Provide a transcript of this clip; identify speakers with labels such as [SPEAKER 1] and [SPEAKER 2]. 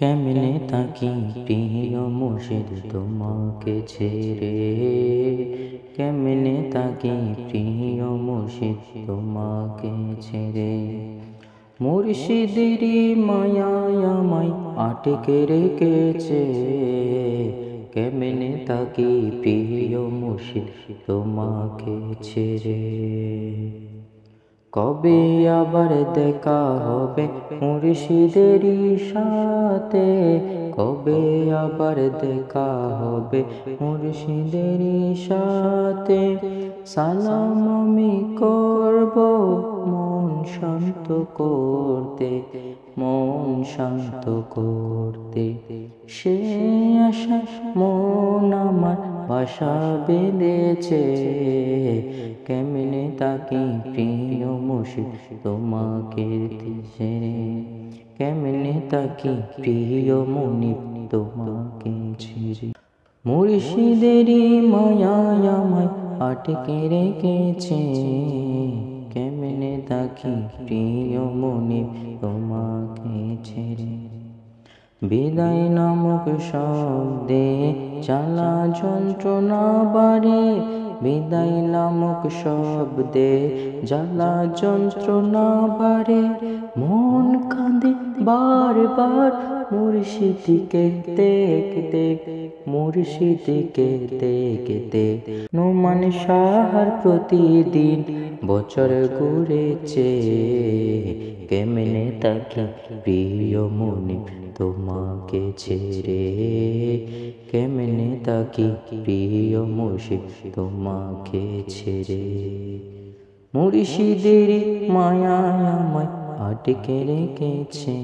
[SPEAKER 1] কেমনে থাকি প্রিয় মুর্শিদ তোমাকে ছেড়ে, কেমনে থাকি প্রিয় মুর্শিদ তোমাকে ছেড়ে। মুর্শিদেরই মায়ায় আমায় আটকে রেখেছে, কেমনে থাকি প্রিয় মুর্শিদ তোমাকে ছেড়ে। কবে আবার দেখা হবে মুর্শিদেরই সাথে, কবে আবার দেখা হবে মুর্শিদেরই সাথে। সালাম আমি করব মন শান্ত করতে, মন শান্ত করতে। সে আশা মন আমার বাসা বেঁধেছে, কেমনে তাকি প্রিয় মুর্শিদ তোমাকে ছেড়ে, কেমনে তাকি প্রিয় মুনিব তোমাকে ছেড়ে। মুর্শিদেরই মায়ায় আমায় আটকে রেখেছে, কেমনে তাকি প্রিয় মুনিব তোমাকে ছেড়ে। বিদায় নামক শব্দে জ্বালা যন্ত্রণা বাড়ে, বিদায় নামক শব্দে জ্বালা যন্ত্রণা বাড়ে। মন কাঁদে বারবার মুর্শিদকে দেখতে, মুর্শিদকে দেখতে। নোমান সাহার প্রতিদিন বছর ঘুরেছে, কেমনে তাকি প্রিয় মুনিব তোমাকে ছেড়ে, কেমনে তাকি প্রিয় মুর্শিদ তোমাকে ছেড়ে। মুর্শিদেরই মায়ায় আমায় আটকে রেখেছে।